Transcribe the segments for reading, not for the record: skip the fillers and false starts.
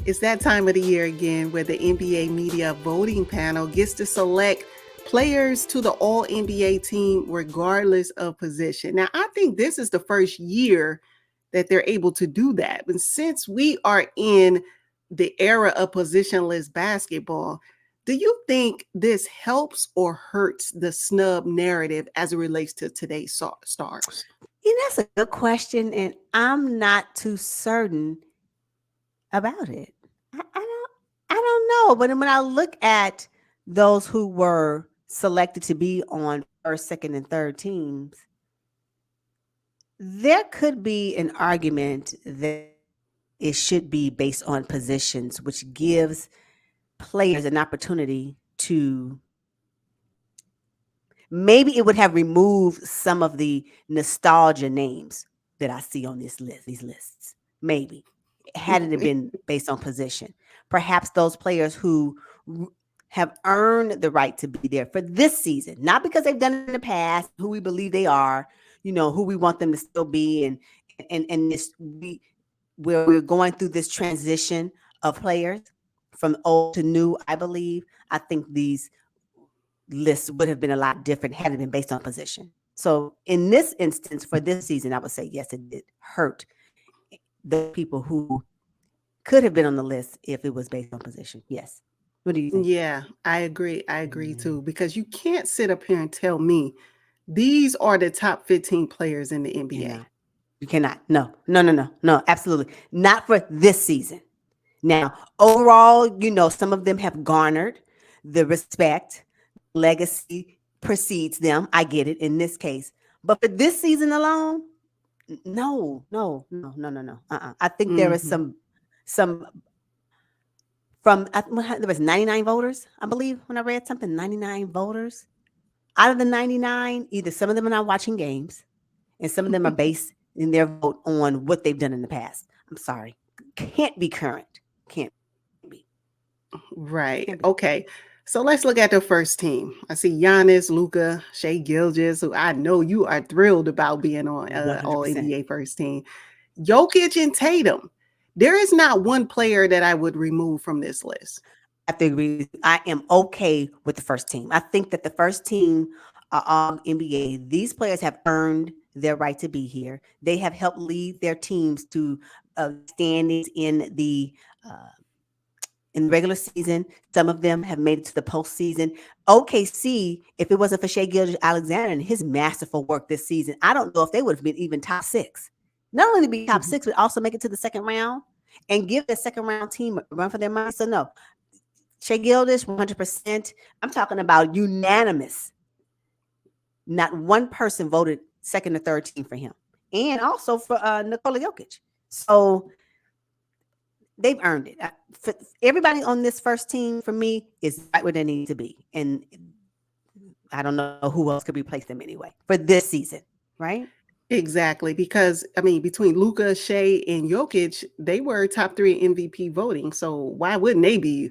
It's that time of the year again where the NBA media voting panel gets to select players to the All NBA team regardless of position. Now, I think this is the first year that they're able to do that. And since we are in the era of positionless basketball, do you think this helps or hurts the snub narrative as it relates to today's stars? That's a good question, and I'm not too certain about it. I don't know. But when I look at those who were selected to be on first, second, and third teams, there could be an argument that it should be based on positions, which gives players an opportunity to maybe it would have removed some of the nostalgia names that I see on these lists. Maybe had it been based on position, perhaps those players who have earned the right to be there for this season, not because they've done it in the past, who we believe they are, who we want them to still be, and this where we're going through this transition of players from old to new. I believe I think these lists would have been a lot different had it been based on position. So in this instance, for this season, I would say yes, it did hurt the people who could have been on the list if it was based on position. Yes. What do you think? Yeah, I agree. I agree too, because you can't sit up here and tell me these are the top 15 players in the NBA. Yeah. You cannot. No, no, no, no, no, absolutely. Not for this season. Now, overall, some of them have garnered the respect, legacy precedes them. I get it in this case. But for this season alone, no, no, no, no, no, no. I think there is Hmm. some there was 99 voters, I believe, when I read something, 99 voters. Out of the 99, either some of them are not watching games and some of them are based in their vote on what they've done in the past. I'm sorry. Can't be current. Can't be. Right. Can't be. Okay. So let's look at the first team. I see Giannis, Luca, Shea Gilgis, who I know you are thrilled about being on All 100%. NBA first team. Jokic and Tatum. There is not one player that I would remove from this list. I have to agree with you. I am okay with the first team. I think that the first team on NBA, these players have earned their right to be here. They have helped lead their teams to standings uh, in the regular season. Some of them have made it to the postseason. OKC, if it wasn't for Shea Gilgeous-Alexander and his masterful work this season, I don't know if they would have been even top six. Not only be top Mhm. six, but also make it to the second round and give the second round team a run for their money. So no, Shea Gildish, 100%. I'm talking about unanimous. Not one person voted second or third team for him. And also for Nikola Jokic. So they've earned it. For everybody on this first team, for me, is right where they need to be. And I don't know who else could replace them anyway for this season, right? Exactly, because I mean, between Luca, Shea, and Jokic, they were top three MVP voting. So why wouldn't they be,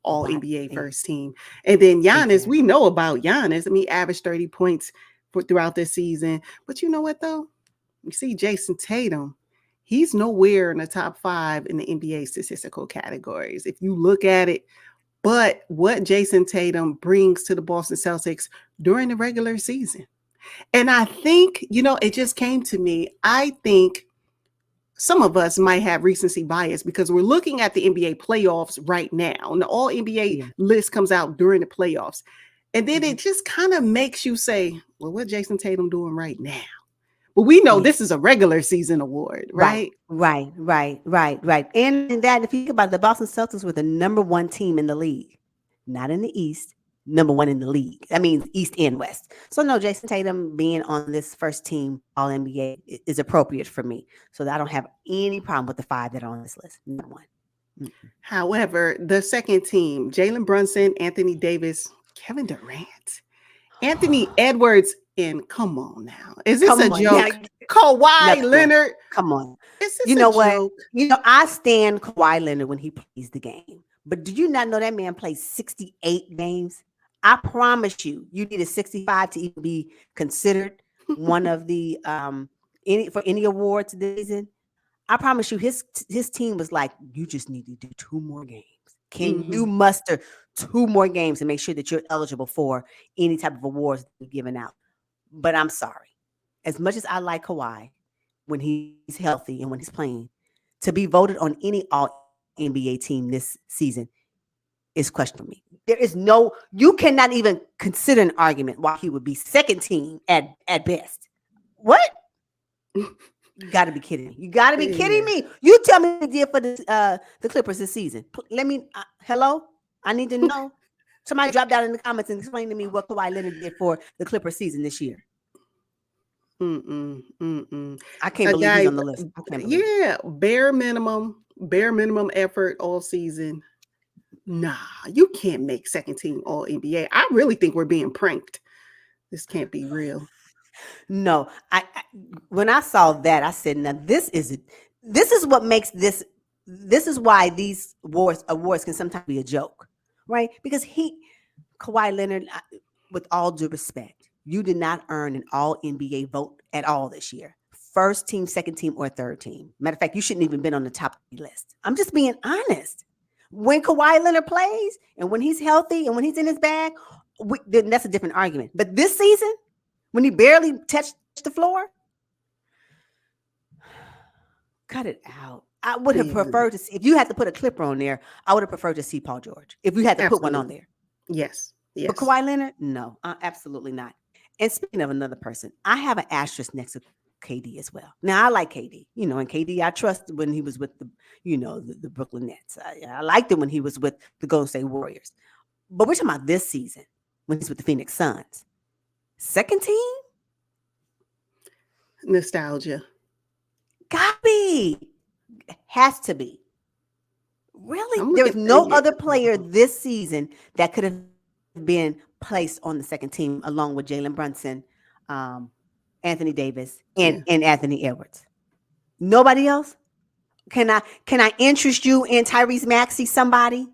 all Right. NBA first team? And then Giannis, we Exactly. know about Giannis. I mean, averaged 30 points throughout this season. But you know what though? You see Jason Tatum, he's nowhere in the top five in the NBA statistical categories. If you look at it, but what Jason Tatum brings to the Boston Celtics during the regular season. And I think, it just came to me. I think some of us might have recency bias because we're looking at the NBA playoffs right now, and the All NBA Yeah. list comes out during the playoffs. And then Hmm. it just kind of makes you say, well, what Jason Tatum doing right now? But we know Yeah. this is a regular season award, Right, right? right, right, right, right. And in that, if you think about it, the Boston Celtics were the number one team in the league, not in the East, number one in the league. That means East and West. So no, Jason Tatum being on this first team All NBA is appropriate for me. So I don't have any problem with the five that are on this list. Not one. Mm-mm. However, the second team, Jalen Brunson, Anthony Davis, Kevin Durant, Anthony Edwards, and come on now. Is this a Come on, now joke? Kawhi another joke. Leonard, Come on. is You this a know what? joke? I stand Kawhi Leonard when he plays the game. But do you not know that man plays 68 games? I promise you, you need a 65 to even be considered one of the any awards this season. I promise you, his team was like, you just need to do 2 more games. Can you Mm-hmm. muster 2 more games and make sure that you're eligible for any type of awards that are given out? But I'm sorry. As much as I like Kawhi when he's healthy and when he's playing, to be voted on any all NBA team this season is questionable for me. There is no, you cannot even consider an argument why he would be second team at best. What? You got to be kidding me. You got to be kidding Yeah. me. You tell me what he did for the Clippers this season. Let me, hello? I need to know. Somebody drop down in the comments and explain to me what Kawhi Leonard did for the Clippers season this year. Mm-mm. Mm-mm. I can't A believe he's guy, on the list. I can't believe it. yeah, bare minimum effort all season. Nah, you can't make second team all NBA. I really think we're being pranked. This can't be real. No, I when I saw that, I said, "Now this is what makes this. This is why these awards can sometimes be a joke, right? Because Kawhi Leonard, with all due respect, you did not earn an All NBA vote at all this year. First team, second team, or third team. Matter of fact, you shouldn't even been on the top list. I'm just being honest. When Kawhi Leonard plays and when he's healthy and when he's in his bag, then that's a different argument. But this season, when he barely touched the floor, cut it out. I would have Yeah, preferred to see, if you had to put a clipper on there, I would have preferred to see Paul George if you had to put one on absolutely. there. Yes, But yes. Kawhi Leonard, no, absolutely not. And speaking of another person, I have an asterisk next to KD as well. Now I like KD, and KD I trusted when he was with the Brooklyn Nets. I liked him when he was with the Golden State Warriors. But we're talking about this season when he's with the Phoenix Suns. Second team, Nostalgia. gotta be, has to be. Really, I'm there looking. was no other player this season that could have been placed on the second team along with Jalen Brunson, um, Anthony Davis, Yeah. and Anthony Edwards. Nobody else. Can I interest you in Tyrese Maxey? Somebody,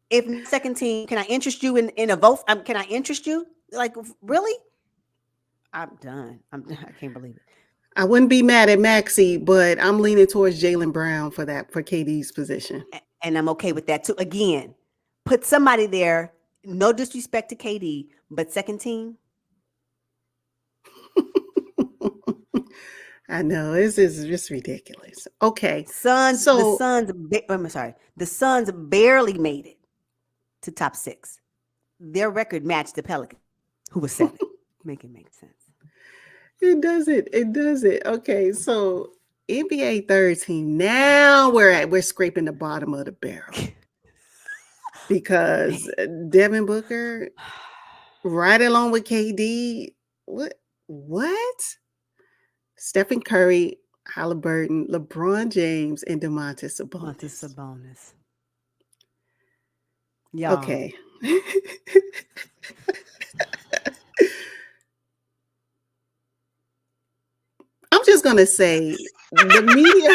if not second team, can I interest you in a vote? Can I interest you? Like, really? I'm done. I can't believe it. I wouldn't be mad at Maxi, but I'm leaning towards Jalen Brown for KD's position. And I'm okay with that too. Again, put somebody there. No disrespect to KD, but second team. I know this is just ridiculous. Okay, Suns, the so Suns, I'm sorry, the Suns barely made it to top 6. Their record matched the Pelicans, who was 7. Make it make sense. it does it. It does it. Okay, so NBA third team. Now we're scraping the bottom of the barrel Man, because Devin Booker, right along with KD. What? What? Stephen Curry, Halliburton, LeBron James, and DeMontis Montes Sabonis. Sabonis, y'all. Okay. I'm just gonna say the media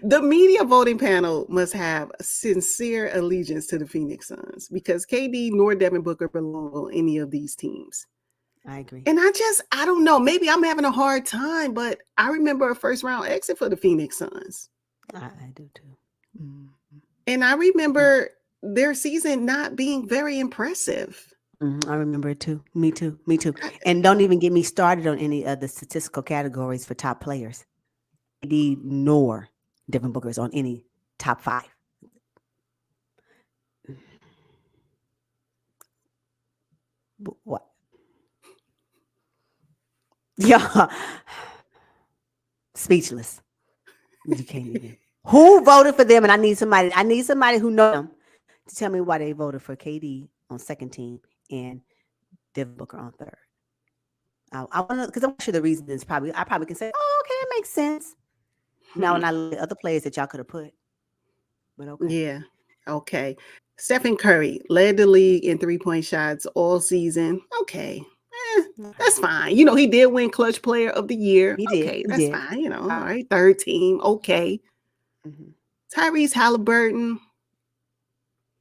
the media voting panel must have a sincere allegiance to the Phoenix Suns because KD nor Devin Booker belong on any of these teams. I agree. And I don't know, maybe I'm having a hard time, but I remember a first round exit for the Phoenix Suns. I do too. Mm. And I remember their season not being very impressive. I remember it too. Me too. Me too. I, And don't even get me started on any of the statistical categories for top players. KD nor Devin Booker is on any top 5. What? Yeah. Speechless. You can't even. Who voted for them? And I need somebody who knows them to tell me why they voted for KD on second team and Devin Booker on third. I want to, because I'm sure the reason is I probably can say, oh, okay, that makes sense. Now, when I look at other players that y'all could have put, but okay. yeah. Okay. Stephen Curry led the league in 3-point shots all season. Okay. That's fine. He did win Clutch Player of the Year. He did. Okay, He that's did. fine. All right. Third team. Okay. Mhm. Tyrese Halliburton,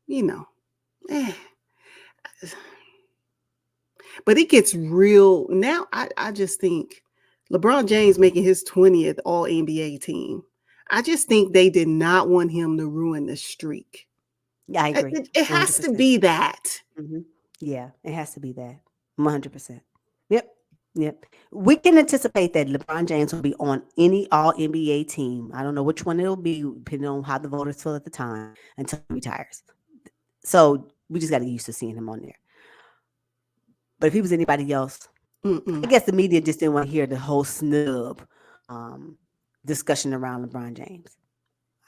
you know, eh. But it gets real now. I just think LeBron James making his 20th All NBA team. I just think they did not want him to ruin the streak. Yeah, I agree. It has to 100%. be that. Yeah, it has to be that. 100%. Yep. Yep. We can anticipate that LeBron James will be on any All NBA team. I don't know which one it'll be, depending on how the voters feel at the time, until he retires. So we just got to get used to seeing him on there. But if he was anybody else, I Mm-mm. guess the media just didn't want to hear the whole snub um, discussion around LeBron James.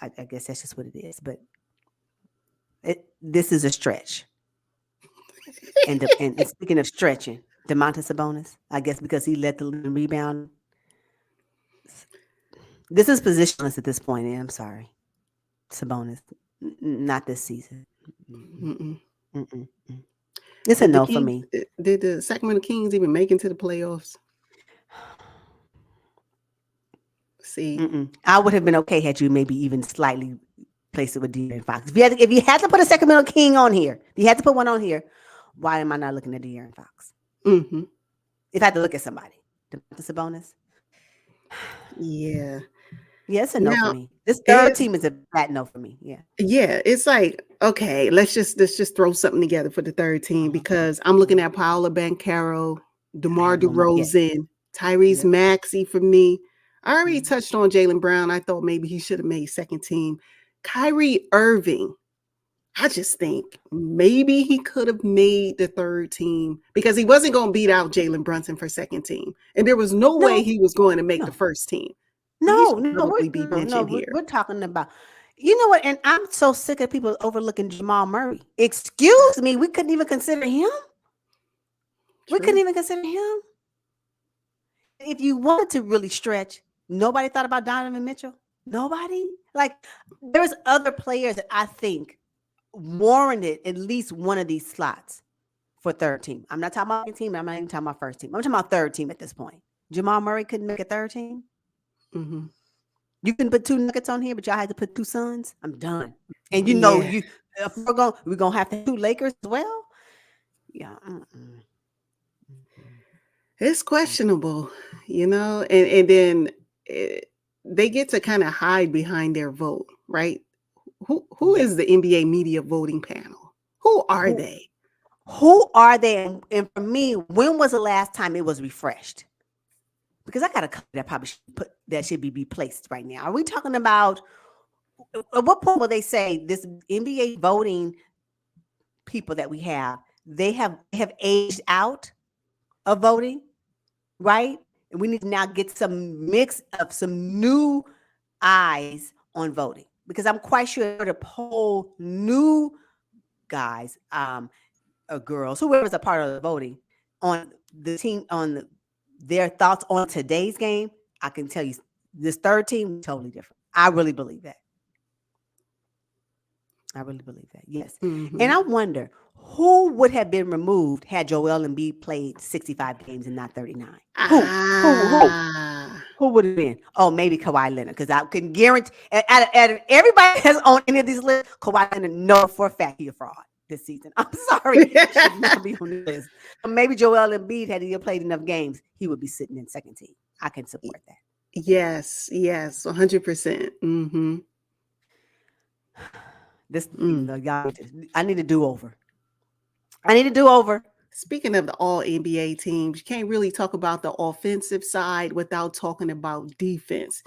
I guess that's just what it is. But this is a stretch. And speaking of stretching, Domantas Sabonis, I guess because he led the league in rebounding. This is positionless at this point. And I'm sorry, Sabonis, not this season. Mm-mm. Mm-mm. It's a Did the no for Kings? me. Did the Sacramento Kings even make it to the playoffs? See, I would have been okay had you maybe even slightly placed it with De'Aaron Fox. If you had to put a Sacramento King on here, if you had to put one on here, why am I not looking at De'Aaron Fox? mm-hmm. If I had to look at somebody, Domantas Sabonis. Yeah. Yeah, it's a no for Now me. This third it's team is a bad no for me. Yeah. yeah, it's like okay, let's just throw something together for the third team Uh-huh. because I'm looking Uh-huh. at Paola Banchero, I DeMar had one more. Yeah. DeRozan, Tyrese Yep. Maxey for me. I already Mhm. touched on Jalen Brown. I thought maybe he should have made second team. Kyrie Irving. I just think maybe he could have made the third team because he wasn't going to beat out Jalen Brunson for second team. And there was no way No, he was going to make the no, first team. So he no, should no. probably be mentioned here. We're talking about. You know what? And I'm so sick of people overlooking Jamal Murray. Excuse me, we couldn't even consider him. We couldn't True. even consider him. If you wanted to really stretch, nobody thought about Donovan Mitchell. Nobody. Like there's other players that I think warranted at least one of these slots for third team. I'm not talking about second team. I'm not even talking about first team. I'm talking about third team at this point. Jamal Murray couldn't make a third team. Mm-hmm. You can put two Nuggets on here, but y'all had to put two Suns. I'm done. And you know, Yeah. you if we're gonna have to have two Lakers as well. Yeah. It's questionable, and then eh, they get to kind of hide behind their vote, right? Who is the Yes. NBA media voting panel? Who are Who they? who are they? And for me, when was the last time it was refreshed? Because I got a couple that probably should be replaced right now. Are we talking about at what point will they say this NBA voting people that we have, they have aged out of voting, right? And we need to now get some mix of some new eyes on voting because I'm quite sure to poll new guys, or girls, whoever's a part of the voting on the team their thoughts on today's game. I can tell you this third team totally different. I really believe that. I really believe that. Yes. And Hmm. I wonder who would have been removed had Joel Embiid played 65 games and not 39? Who? Who? Who? Ah, Who would have been? Oh, maybe Kawhi Leonard, because I can guarantee out of everybody that's on any of these lists, Kawhi Leonard know for a fact he's a fraud this season. I'm sorry, he should not be on the list. But maybe Joel Embiid, had he played enough games, he would be sitting in second team. I can support that. yes, 100%. Mm-hmm. This, Mm. y'all, I need a do over. I need a do over. Speaking of the all NBA teams, you can't really talk about the offensive side without talking about defense.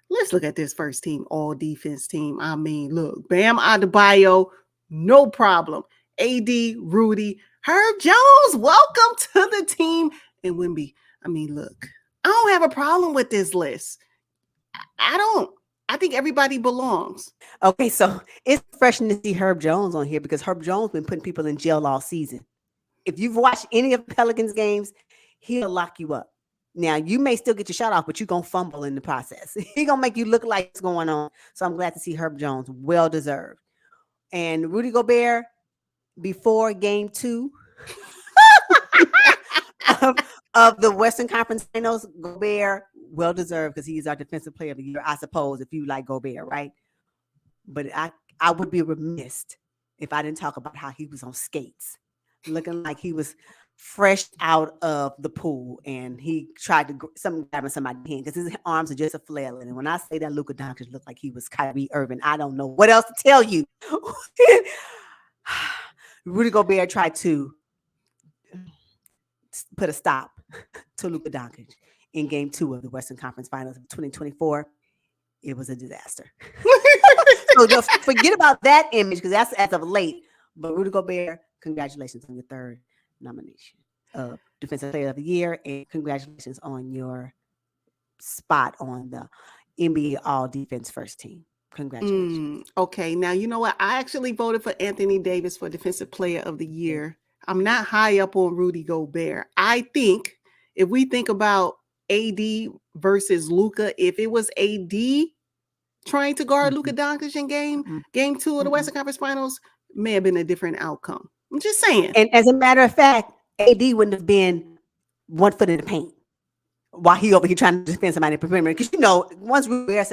Let's look at this first team, all defense team. I mean, look, Bam Adebayo, no problem. AD, Rudy, Herb Jones, welcome to the team. And Wimby, I mean, look, I don't have a problem with this list. I don't. I think everybody belongs. Okay, so it's refreshing to see Herb Jones on here because Herb Jones been putting people in jail all season. If you've watched any of Pelicans games, he'll lock you up. Now you may still get your shot off, but you're gonna fumble in the process. He gonna make you look like what's going on. So I'm glad to see Herb Jones, well deserved. And Rudy Gobert before game 2 of, of the Western Conference Finals, Gobert, well deserved because he is our defensive player of the year, I suppose, if you like Gobert, right? But I would be remiss if I didn't talk about how he was on skates, looking like he was fresh out of the pool, and he tried to grabbing somebody's hand because his arms are just a flailing. And when I say that Luka Doncic looked like he was Kyrie Irving, I don't know what else to tell you. Rudy Gobert tried to put a stop to Luka Doncic in Game 2 of the Western Conference Finals of 2024. It was a disaster. So just forget about that image because that's as of late. But Rudy Gobert, congratulations on your third nomination of Defensive Player of the Year, and congratulations on your spot on the NBA All Defense First Team. Congratulations. Okay, now you know what? I actually voted for Anthony Davis for Defensive Player of the Year. I'm not high up on Rudy Gobert. I think if we think about AD versus Luka, if it was AD trying to guard Luka Doncic in game 2 of the Western Conference Finals, may have been a different outcome. I'm just saying. And as a matter of fact, AD wouldn't have been 1 foot in the paint while he over here trying to defend somebody in the perimeter. Because once Rudy Gobert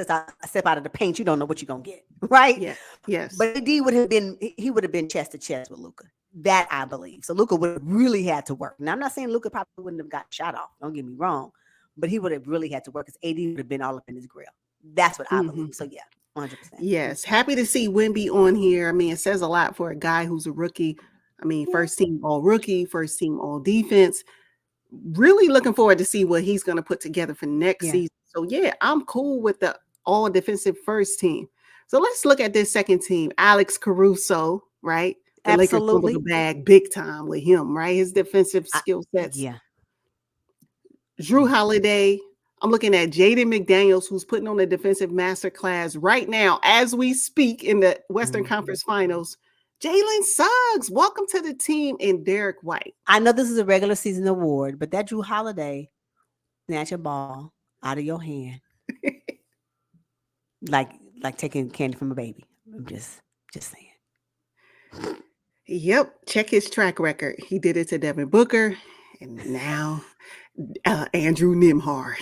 step out of the paint, you don't know what you're gonna get, right? Yeah, yes. But AD would have been chest to chest with Luka. That I believe. So Luka would have really had to work. Now I'm not saying Luka probably wouldn't have got shot off. Don't get me wrong, but he would have really had to work because AD would have been all up in his grill. That's what I believe. So yeah, 100%. Yes, happy to see Wemby on here. I mean, it says a lot for a guy who's a rookie. I mean, first team all rookie, first team all defense. Really looking forward to see what he's going to put together for next season. So yeah, I'm cool with the all defensive first team. So let's look at this second team. Alex Caruso, right? The Lakers fumbled the bag big time with him, right? His defensive skill sets. Yeah. Drew Holiday. I'm looking at Jaden McDaniels, who's putting on a defensive masterclass right now as we speak in the Western Conference Finals. Jalen Suggs, welcome to the team, and Derek White. I know this is a regular season award, but that Drew Holiday snatch a ball out of your hand, like taking candy from a baby. I'm just saying. Yep, check his track record. He did it to Devin Booker, and now Andrew Nembhard.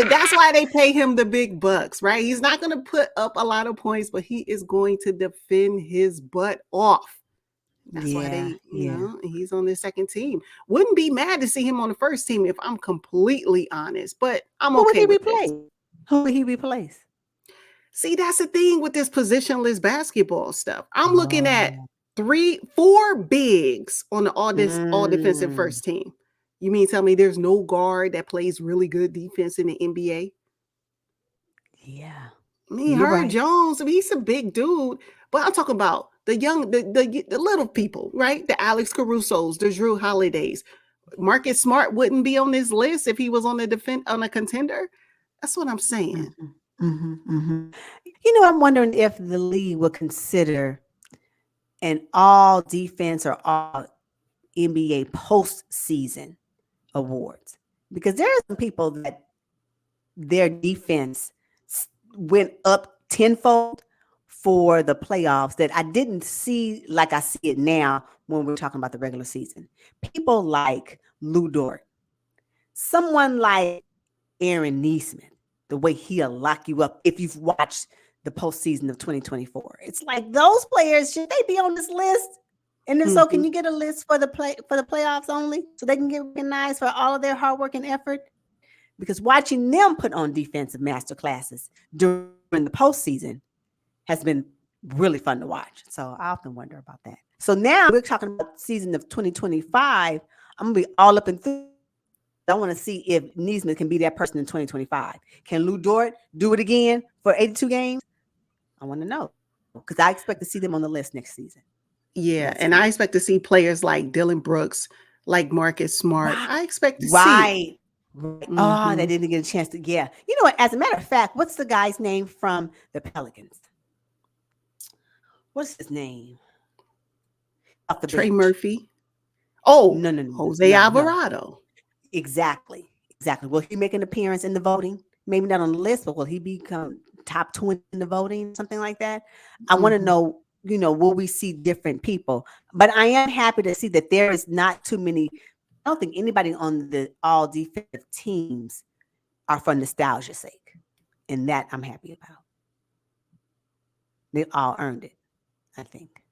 That's why they pay him the big bucks, right? He's not going to put up a lot of points, but he is going to defend his butt off. That's why they, he's on the second team. Wouldn't be mad to see him on the first team if I'm completely honest, but I'm okay with this. Who would he replace? See, that's the thing with this positionless basketball stuff. I'm looking at 4 bigs on the all defensive first team. You mean tell me there's no guard that plays really good defense in the NBA? Yeah. I mean, Herb Jones, I mean, he's a big dude, but I'm talking about the young, the little people, right? The Alex Carusos, the Drew Holidays. Marcus Smart wouldn't be on this list if he was on a contender. That's what I'm saying. I'm wondering if the league will consider an all defense or all NBA postseason awards, because there are some people that their defense went up tenfold for the playoffs that I didn't see like I see it now when we're talking about the regular season. People like Lou Dort, someone like Aaron Neesmith, the way he'll lock you up if you've watched the postseason of 2024. It's like those players, should they be on this list? And if so, can you get a list for the playoffs only so they can get recognized for all of their hard work and effort? Because watching them put on defensive master classes during the postseason has been really fun to watch. So I often wonder about that. So now we're talking about season of 2025. I'm going to be all up and through. I want to see if Neesmith can be that person in 2025. Can Lou Dort do it again for 82 games? I want to know, because I expect to see them on the list next season. Yeah, and I expect to see players like Dylan Brooks, like Marcus Smart. I expect to see. Oh, they didn't get a chance to. Yeah. You know what? As a matter of fact, what's the guy's name from the Pelicans? What's his name? Trey Murphy. Oh, no. Jose Alvarado. Exactly. Will he make an appearance in the voting? Maybe not on the list, but will he become top 20 in the voting? Something like that. I want to know, will we see different people? But I am happy to see that there is not too many. I don't think anybody on the all defensive teams are for nostalgia's sake. And that I'm happy about. They all earned it, I think.